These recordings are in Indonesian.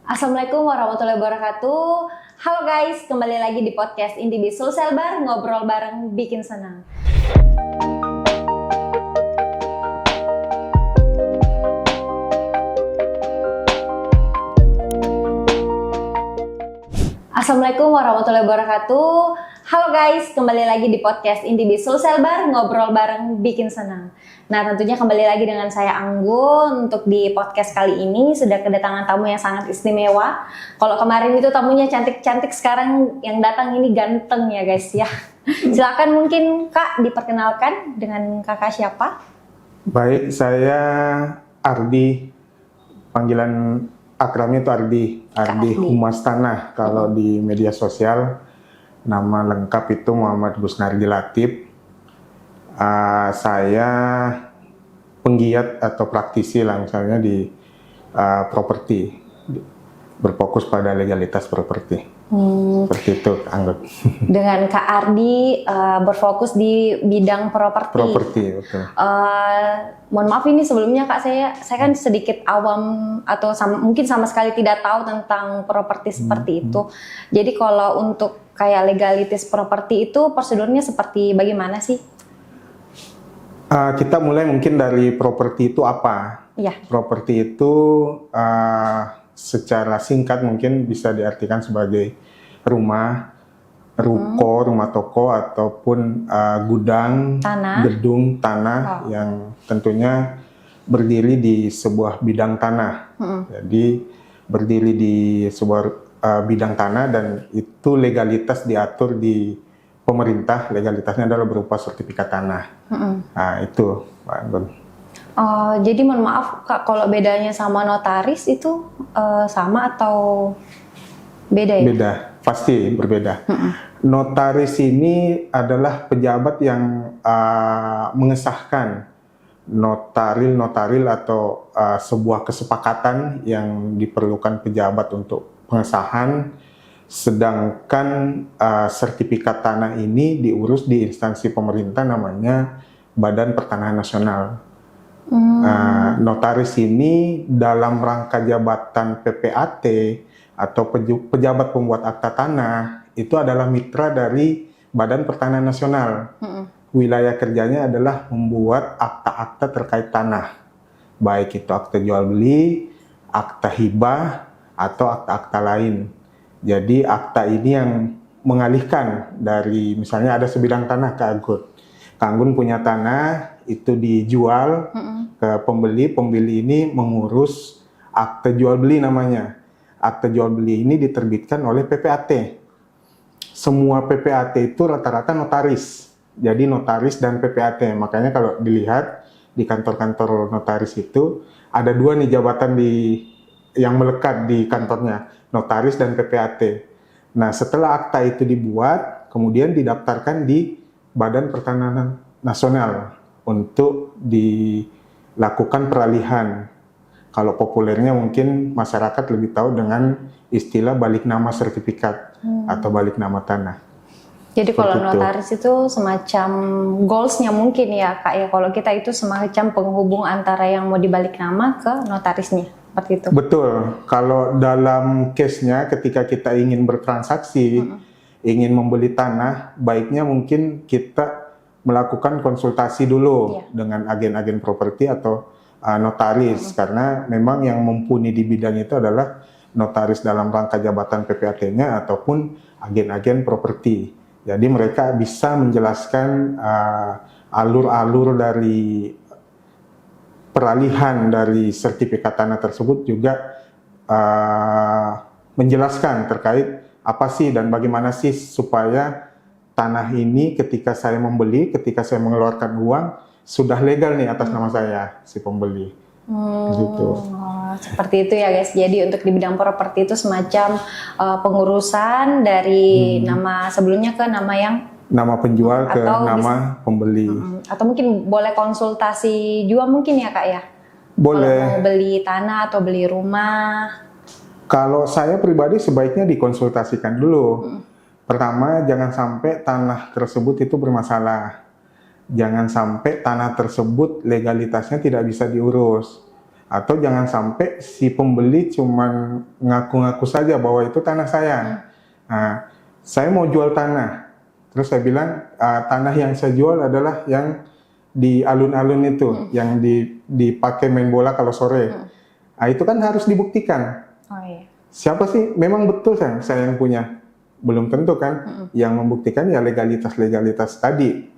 Assalamualaikum warahmatullahi wabarakatuh. Halo guys, kembali lagi di podcast Indie Social Bar, ngobrol bareng bikin senang. Assalamualaikum warahmatullahi wabarakatuh. Halo guys, kembali lagi di podcast Indie Social Bar, ngobrol bareng bikin senang. Nah, tentunya kembali lagi dengan saya Anggun. Untuk di podcast kali ini sudah kedatangan tamu yang sangat istimewa. Kalau kemarin itu tamunya cantik-cantik, sekarang yang datang ini ganteng ya guys ya. Silakan mungkin Kak diperkenalkan dengan kakak siapa? Baik, saya Ardi, panggilan akramnya itu Ardi Humas Tanah. Kalau di media sosial, nama lengkap itu Muhammad Gusnardi Latif. Saya penggiat atau praktisi lah misalnya di properti, berfokus pada legalitas properti. Seperti itu, Anggun. Dengan Kak Ardi berfokus di bidang properti. Properti, betul. Mohon maaf ini sebelumnya Kak, saya kan sedikit awam atau mungkin sama sekali tidak tahu tentang properti seperti itu. Jadi kalau untuk kayak legalitas properti itu prosedurnya seperti bagaimana sih? Kita mulai mungkin dari properti itu apa? Ya. Properti itu secara singkat mungkin bisa diartikan sebagai rumah, ruko, rumah toko, ataupun gudang, gedung, tanah yang tentunya berdiri di sebuah bidang tanah. Jadi berdiri di sebuah bidang tanah dan itu legalitas diatur di pemerintah. Legalitasnya adalah berupa sertifikat tanah. Nah itu, Pak Anggun. Jadi mohon maaf Kak, kalau bedanya sama notaris itu sama atau beda ya? Beda, pasti berbeda. Notaris ini adalah pejabat yang mengesahkan notaril atau sebuah kesepakatan yang diperlukan pejabat untuk pengesahan, sedangkan sertifikat tanah ini diurus di instansi pemerintah namanya Badan Pertanahan Nasional. Notaris ini dalam rangka jabatan PPAT atau pejabat pembuat akta tanah itu adalah mitra dari Badan Pertanahan Nasional. Wilayah kerjanya adalah membuat akta-akta terkait tanah, baik itu akta jual beli, akta hibah, atau akta-akta lain. Jadi akta ini yang mengalihkan dari misalnya ada sebidang tanah ke Anggun. Kak Anggun punya tanah, itu dijual ke pembeli ini mengurus akte jual beli namanya. Akte jual beli ini diterbitkan oleh PPAT. Semua PPAT itu rata-rata notaris. Jadi notaris dan PPAT. Makanya kalau dilihat di kantor-kantor notaris itu ada dua nih jabatan yang melekat di kantornya, notaris dan PPAT. Nah, setelah akta itu dibuat, kemudian didaftarkan di Badan Pertanahan Nasional untuk dilakukan peralihan. Kalau populernya mungkin masyarakat lebih tahu dengan istilah balik nama sertifikat atau balik nama tanah. Jadi kalau notaris itu semacam goalsnya mungkin ya Kak ya, kalau kita itu semacam penghubung antara yang mau dibalik nama ke notarisnya, seperti itu. Betul, kalau dalam case-nya ketika kita ingin bertransaksi, ingin membeli tanah, baiknya mungkin kita melakukan konsultasi dulu dengan agen-agen properti atau notaris, karena memang yang mumpuni di bidang itu adalah notaris dalam rangka jabatan PPAT-nya ataupun agen-agen properti. Jadi mereka bisa menjelaskan alur-alur dari peralihan dari sertifikat tanah tersebut, juga menjelaskan terkait apa sih dan bagaimana sih supaya tanah ini ketika saya membeli, ketika saya mengeluarkan uang, sudah legal nih atas nama saya, si pembeli. Gitu. Seperti itu ya guys. Jadi untuk di bidang properti itu semacam pengurusan dari nama sebelumnya ke nama yang nama penjual ke nama pembeli. Atau mungkin boleh konsultasi juga mungkin ya Kak ya? Boleh. Kalau mau beli tanah atau beli rumah. Kalau saya pribadi sebaiknya dikonsultasikan dulu. Pertama, jangan sampai tanah tersebut itu bermasalah. Jangan sampai tanah tersebut legalitasnya tidak bisa diurus. Atau jangan sampai si pembeli cuman ngaku-ngaku saja bahwa itu tanah saya. Nah, saya mau jual tanah. Terus saya bilang, tanah yang saya jual adalah yang di alun-alun itu, yang dipakai main bola kalau sore. Nah, itu kan harus dibuktikan. Oh iya. Siapa sih? Memang betul saya yang punya. Belum tentu kan. Yang membuktikan ya legalitas tadi.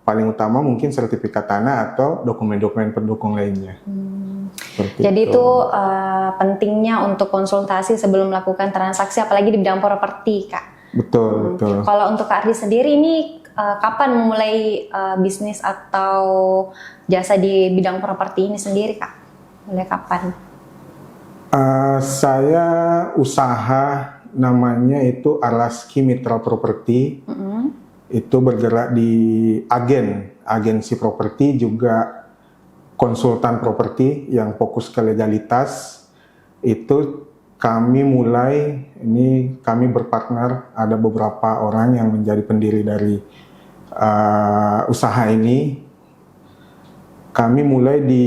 Paling utama mungkin sertifikat tanah atau dokumen-dokumen pendukung lainnya. Jadi itu pentingnya untuk konsultasi sebelum melakukan transaksi, apalagi di bidang properti, Kak. Betul. Kalau untuk Kak Ardi sendiri ini kapan memulai bisnis atau jasa di bidang properti ini sendiri, Kak? Mulai kapan? Saya usaha namanya itu Alaski Mitra Properti. Itu bergerak di agensi properti, juga konsultan properti yang fokus ke legalitas. Itu kami berpartner, ada beberapa orang yang menjadi pendiri dari usaha ini. Kami mulai di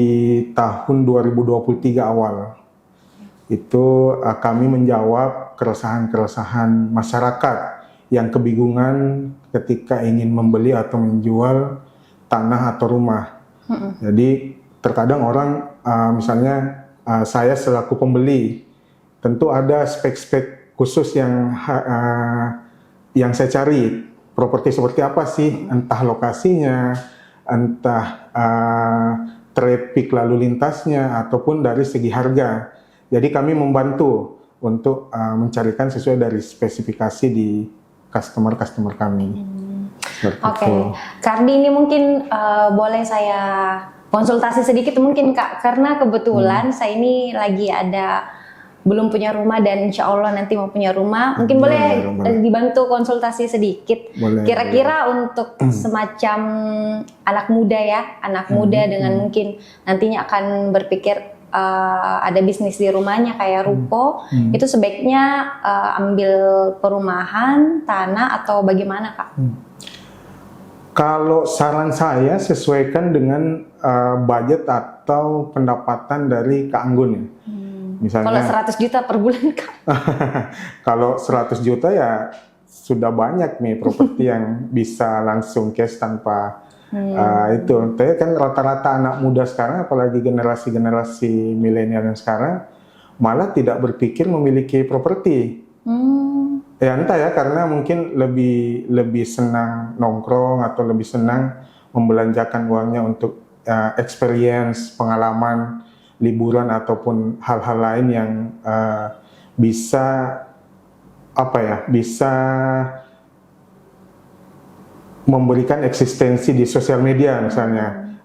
tahun 2023 awal. Itu kami menjawab keresahan-keresahan masyarakat yang kebingungan ketika ingin membeli atau menjual tanah atau rumah. Jadi terkadang orang, misalnya saya selaku pembeli, tentu ada spek-spek khusus yang saya cari. Properti seperti apa sih? Entah lokasinya, entah trafik lalu lintasnya, ataupun dari segi harga. Jadi kami membantu untuk mencarikan sesuai dari spesifikasi di customer kami. Oke. Kardi ini mungkin boleh saya konsultasi sedikit mungkin, Kak, karena kebetulan saya ini lagi belum punya rumah dan insya Allah nanti mau punya rumah. Mungkin boleh dibantu konsultasi sedikit. Kira-kira untuk semacam anak muda dengan mungkin nantinya akan berpikir ada bisnis di rumahnya kayak ruko, itu sebaiknya ambil perumahan, tanah, atau bagaimana, Kak? Kalau saran saya, sesuaikan dengan budget atau pendapatan dari Kak Anggun ya. Misalnya, kalau 100 juta per bulan, Kak? Kalau 100 juta ya sudah banyak nih properti yang bisa langsung cash tanpa itu. Tapi kan rata-rata anak muda sekarang, apalagi generasi milenial yang sekarang, malah tidak berpikir memiliki properti. Ya entah ya, karena mungkin lebih senang nongkrong atau lebih senang membelanjakan uangnya untuk experience, pengalaman, liburan ataupun hal-hal lain yang bisa memberikan eksistensi di sosial media misalnya.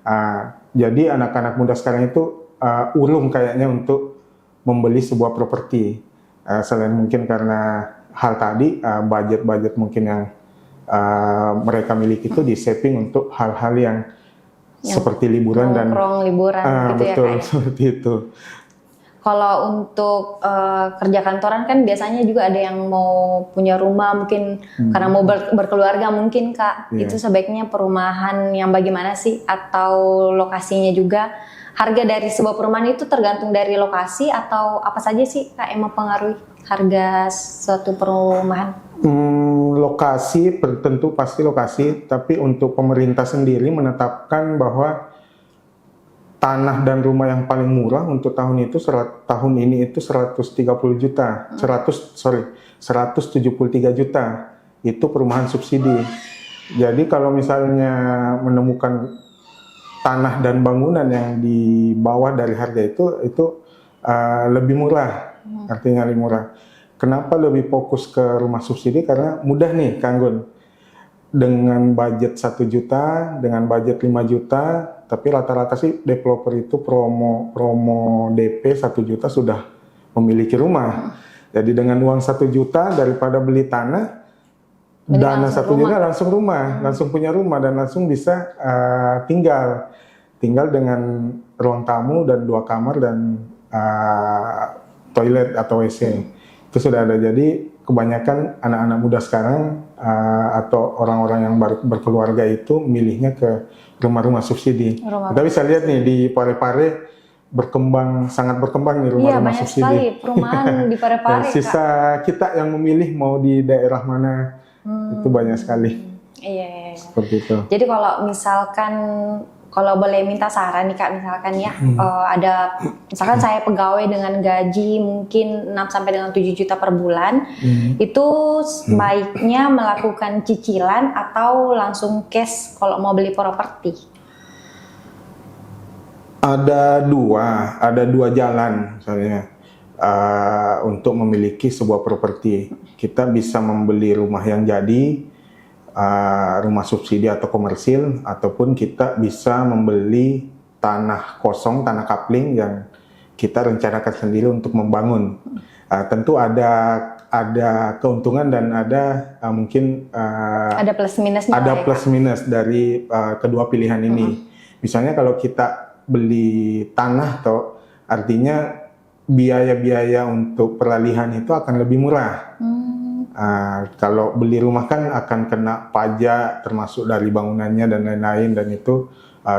Jadi anak-anak muda sekarang itu ulung kayaknya untuk membeli sebuah properti. Selain mungkin karena hal tadi, budget mungkin yang mereka miliki itu di-saving untuk hal-hal yang seperti liburan dan liburan gitu betul, ya, Kak? Seperti itu. Kalau untuk kerja kantoran kan biasanya juga ada yang mau punya rumah mungkin karena mau berkeluarga mungkin, Kak. Itu sebaiknya perumahan yang bagaimana sih? Atau lokasinya juga? Harga dari sebuah perumahan itu tergantung dari lokasi atau apa saja sih, Kak, yang mempengaruhi harga suatu perumahan? Lokasi, tentu pasti lokasi, tapi untuk pemerintah sendiri menetapkan bahwa tanah dan rumah yang paling murah untuk tahun ini itu 173 juta. Itu perumahan subsidi. Jadi kalau misalnya menemukan tanah dan bangunan yang di bawah dari harga itu lebih murah, artinya lebih murah. Kenapa lebih fokus ke rumah subsidi? Karena mudah nih, Kang Gun. Dengan budget 1 juta, dengan budget 5 juta, tapi rata-rata sih developer itu promo DP 1 juta sudah memiliki rumah. Jadi dengan uang 1 juta daripada beli tanah, dana 1 juta langsung rumah, langsung punya rumah dan langsung bisa tinggal dengan ruang tamu dan 2 kamar dan toilet atau WC. Itu sudah ada. Jadi kebanyakan anak-anak muda sekarang atau orang-orang yang baru berkeluarga itu milihnya ke rumah-rumah subsidi. Kita bisa lihat nih di Parepare sangat berkembang nih Iya, rumah-rumah banyak subsidi. sekali perumahan di Parepare, Kak. Sisa kita yang memilih mau di daerah mana, itu banyak sekali. Iya. Seperti itu. Jadi kalau boleh minta saran nih Kak, misalkan ya misalkan saya pegawai dengan gaji mungkin 6 sampai dengan 7 juta per bulan, itu sebaiknya melakukan cicilan atau langsung cash kalau mau beli properti? Ada dua jalan misalnya untuk memiliki sebuah properti. Kita bisa membeli rumah yang jadi, rumah subsidi atau komersil, ataupun kita bisa membeli tanah kosong, tanah kapling yang kita rencanakan sendiri untuk membangun. Tentu ada keuntungan dan ada mungkin ada plus minusnya. Ada plus minus dari kedua pilihan ini. Misalnya kalau kita beli tanah toh, artinya biaya-biaya untuk peralihan itu akan lebih murah. Kalau beli rumah kan akan kena pajak termasuk dari bangunannya dan lain-lain, dan itu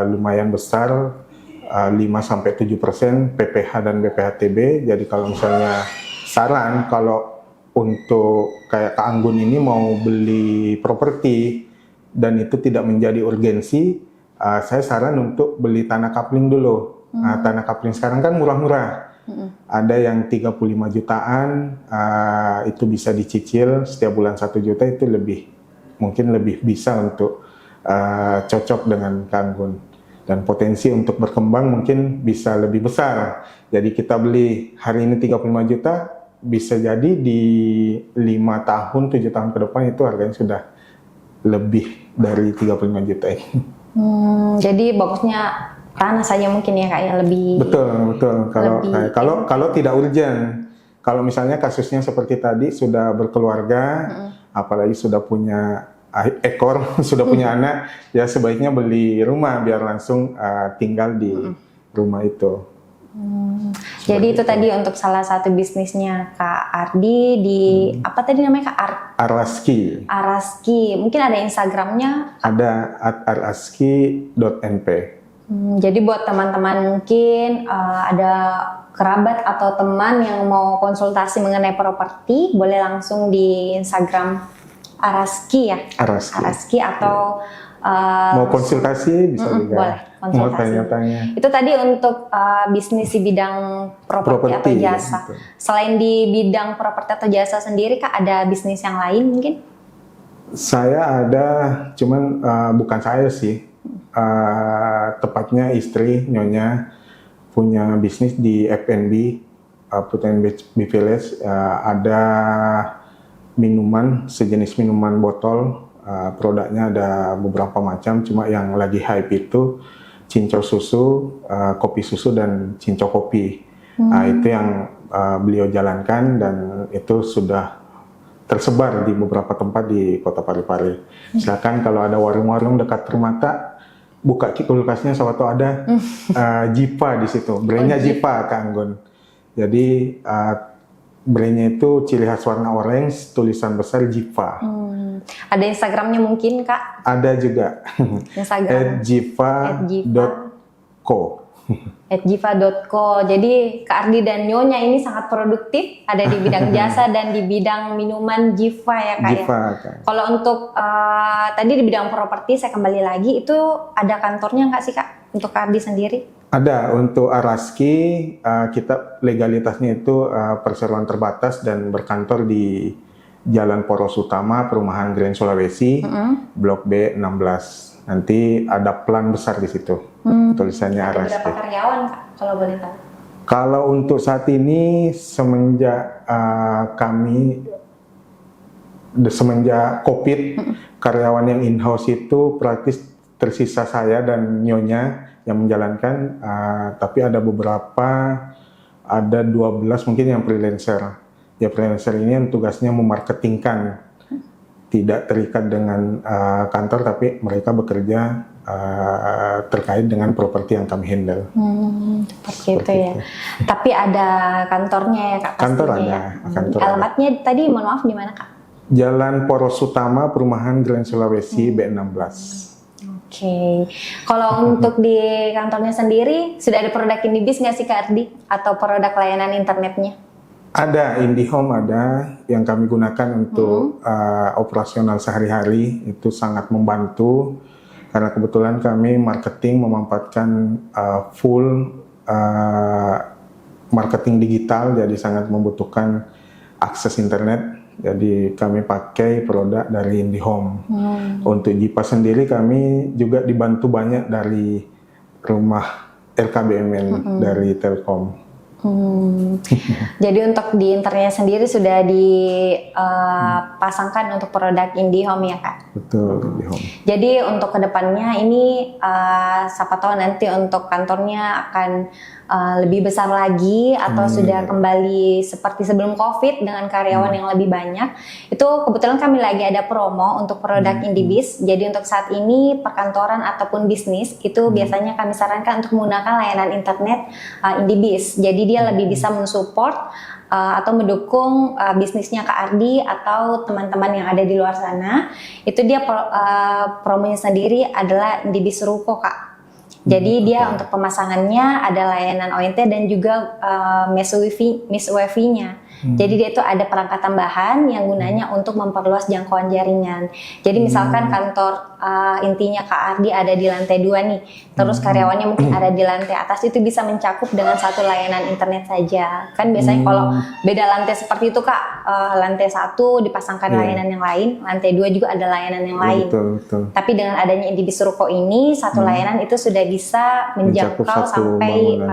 lumayan besar, 5-7% PPH dan BPHTB. Jadi kalau misalnya saran, kalau untuk kayak Kak Anggun ini mau beli properti dan itu tidak menjadi urgensi, saya saran untuk beli tanah kapling dulu. Tanah kapling sekarang kan murah-murah. Ada yang 35 jutaan, itu bisa dicicil setiap bulan 1 juta, itu mungkin lebih bisa untuk cocok dengan Kak Anggun. Dan potensi untuk berkembang mungkin bisa lebih besar. Jadi kita beli hari ini 35 juta, bisa jadi di 5 tahun, 7 tahun ke depan itu harganya sudah lebih dari 35 juta ini. Jadi bagusnya tanah saja mungkin ya Kak, ya lebih. Betul. Kalau tidak urgent, kalau misalnya kasusnya seperti tadi sudah berkeluarga, apalagi sudah punya ekor, sudah punya anak, ya sebaiknya beli rumah biar langsung tinggal di rumah itu. Jadi itu tadi untuk salah satu bisnisnya Kak Ardi di apa tadi namanya Kak? Araski. Mungkin ada Instagramnya? Ada @araski.np. Jadi buat teman-teman mungkin ada kerabat atau teman yang mau konsultasi mengenai properti, boleh langsung di Instagram Araski ya? Araski atau mau konsultasi bisa juga. Boleh konsultasi. Mau tanya-tanya. Itu tadi untuk bisnis di bidang properti atau jasa. Betul. Selain di bidang properti atau jasa sendiri Kak, ada bisnis yang lain mungkin? Saya ada, cuman bukan saya sih. Tepatnya istri Nyonya punya bisnis di F&B, Food and Beverage. Ada minuman, sejenis minuman botol, produknya ada beberapa macam, cuma yang lagi hype itu cincau susu, kopi susu, dan cincau kopi. Itu yang beliau jalankan dan itu sudah tersebar di beberapa tempat di Kota Parepare. Misalkan kalau ada warung-warung dekat rumah tak, buka kulkasnya suatu ada Jipa di situ, brandnya Jipa Kak Anggun. Jadi brandnya itu ciri khas warna orange, tulisan besar Jipa. Ada Instagramnya mungkin Kak? Ada juga. Instagram @jipa.co. @jiva.co. Jadi Kak Ardi dan Nyonya ini sangat produktif, ada di bidang jasa dan di bidang minuman Jiva ya Kak. Jiva, ya. Kak. Kalau untuk tadi di bidang properti, saya kembali lagi, itu ada kantornya nggak sih Kak untuk Kak Ardi sendiri? Ada. Untuk Araski, kita legalitasnya itu perseroan terbatas dan berkantor di Jalan Poros Utama, Perumahan Grand Sulawesi, Blok B 16. Nanti ada plan besar di situ, tulisannya Araski. Ada berapa karyawan Kak, kalau boleh tahu? Kalau untuk saat ini, semenjak COVID, karyawan yang in-house itu praktis tersisa saya dan Nyonya yang menjalankan, tapi ada beberapa, ada 12 mungkin yang freelancer. Ya, freelancer ini yang tugasnya memarketingkan, tidak terikat dengan kantor, tapi mereka bekerja terkait dengan properti yang kami handle. Seperti itu ya. Tapi ada kantornya ya Kak? Kantor ada. Ya? Kantor Alamatnya ada. Tadi mohon maaf di mana Kak? Jalan Poros Utama, Perumahan Grand Sulawesi B16. Oke. Kalau untuk di kantornya sendiri sudah ada produk Indibis nggak sih Kak Ardi? Atau produk layanan internetnya? Ada IndiHome, ada yang kami gunakan untuk operasional sehari-hari, itu sangat membantu karena kebetulan kami marketing memanfaatkan full marketing digital, jadi sangat membutuhkan akses internet. Jadi kami pakai produk dari IndiHome. Untuk Jipa sendiri kami juga dibantu banyak dari rumah LKBMN dari Telkom. Jadi untuk di internetnya sendiri sudah dipasangkan untuk produk IndiHome ya Kak? Betul, IndiHome. Jadi untuk kedepannya ini siapa tahu nanti untuk kantornya akan lebih besar lagi atau sudah kembali seperti sebelum COVID dengan karyawan yang lebih banyak. Itu kebetulan kami lagi ada promo untuk produk Indibis. Jadi untuk saat ini perkantoran ataupun bisnis itu biasanya kami sarankan untuk menggunakan layanan internet Indibis. Jadi dia lebih bisa mensupport atau mendukung bisnisnya Kak Ardi atau teman-teman yang ada di luar sana. Itu dia promonya sendiri adalah Indibis Ruko Kak. Jadi dia untuk pemasangannya ada layanan ONT dan juga mesh wifi-nya. Jadi dia itu ada perangkat tambahan yang gunanya untuk memperluas jangkauan jaringan. Jadi misalkan kantor intinya Kak Ardi ada di lantai 2 nih, terus karyawannya mungkin ada di lantai atas, itu bisa mencakup dengan satu layanan internet saja. Kan biasanya kalau beda lantai seperti itu Kak, lantai 1 dipasangkan layanan yang lain, lantai 2 juga ada layanan yang lain. Betul. Tapi dengan adanya Indibis Ruko ini, satu layanan itu sudah bisa menjangkau sampai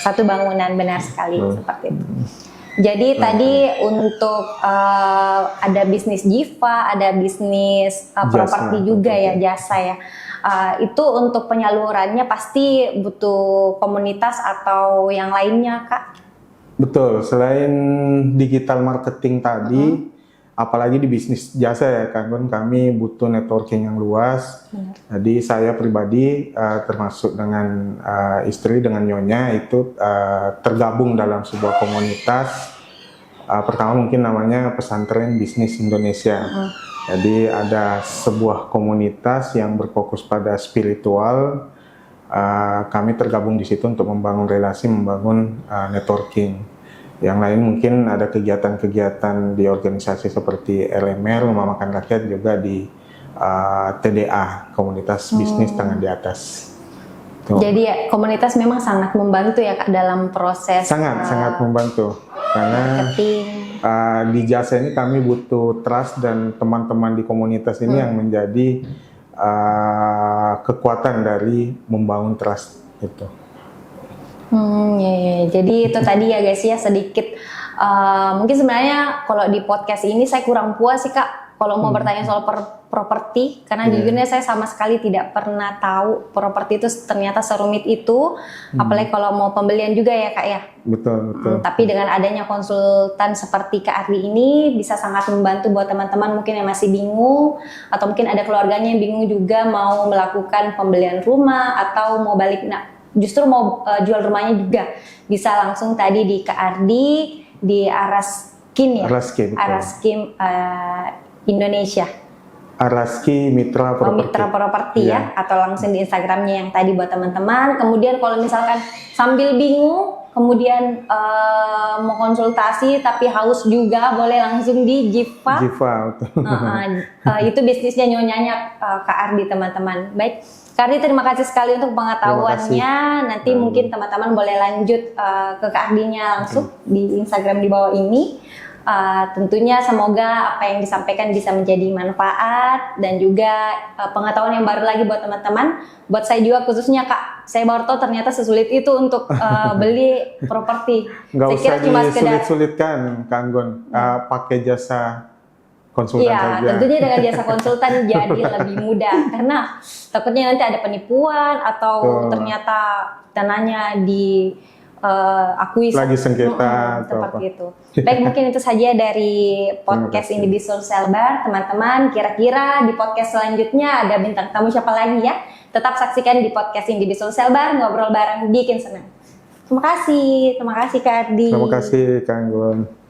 satu bangunan, benar sekali seperti itu. Jadi tadi untuk ada bisnis Jiva, ada bisnis properti juga ya, jasa ya. Itu untuk penyalurannya pasti butuh komunitas atau yang lainnya Kak? Betul, selain digital marketing tadi, apalagi di bisnis jasa ya kan, kami butuh networking yang luas. Jadi saya pribadi termasuk dengan istri, dengan Nyonya itu tergabung dalam sebuah komunitas. Pertama mungkin namanya Pesantren Bisnis Indonesia. Jadi ada sebuah komunitas yang berfokus pada spiritual. Kami tergabung di situ untuk membangun relasi, membangun networking. Yang lain mungkin ada kegiatan-kegiatan di organisasi seperti LMR, Rumah Makan Rakyat, juga di TDA, Komunitas Bisnis Tangan di Atas. Tuh. Jadi ya, komunitas memang sangat membantu ya Kak dalam proses sangat membantu karena di jasa ini kami butuh trust, dan teman-teman di komunitas ini yang menjadi kekuatan dari membangun trust itu. Ya. Jadi itu tadi ya guys ya, sedikit mungkin sebenarnya kalau di podcast ini saya kurang puas sih Kak kalau mau bertanya soal properti, karena jujurnya saya sama sekali tidak pernah tahu properti itu ternyata serumit itu, apalagi kalau mau pembelian juga ya Kak ya. Betul. Tapi dengan adanya konsultan seperti Kak Ardi ini bisa sangat membantu buat teman-teman mungkin yang masih bingung, atau mungkin ada keluarganya yang bingung juga mau melakukan pembelian rumah atau mau balik, justru mau jual rumahnya juga, bisa langsung tadi di Kak Ardi di Araskin ya. Araskin Indonesia. Araski Mitra Properti. Mitra Properti ya, atau langsung di Instagramnya yang tadi buat teman-teman. Kemudian kalau misalkan sambil bingung, kemudian mau konsultasi tapi haus juga, boleh langsung di Jiva. Itu bisnisnya Nyonyanya Kak Ardi teman-teman. Baik. Kak Ardi, terima kasih sekali untuk pengetahuannya. Nanti mungkin teman-teman boleh lanjut ke Kak Ardinya langsung di Instagram di bawah ini. Tentunya semoga apa yang disampaikan bisa menjadi manfaat dan juga pengetahuan yang baru lagi buat teman-teman. Buat saya juga khususnya Kak, saya baru tahu ternyata sesulit itu untuk beli properti. Nggak usah disulit-sulitkan Kak Anggun, pakai jasa konsultan saja. Iya, tentunya dengan jasa konsultan jadi lebih mudah, karena takutnya nanti ada penipuan atau ternyata tanahnya di akuisisi lagi sengketa atau seperti itu. Baik, mungkin itu saja dari podcast Indibis Social Bar, teman-teman. Kira-kira di podcast selanjutnya ada bintang tamu siapa lagi ya? Tetap saksikan di podcast Indibis Social Bar, ngobrol bareng bikin senang. Terima kasih Kak Ardi. Terima kasih Kak Anggun.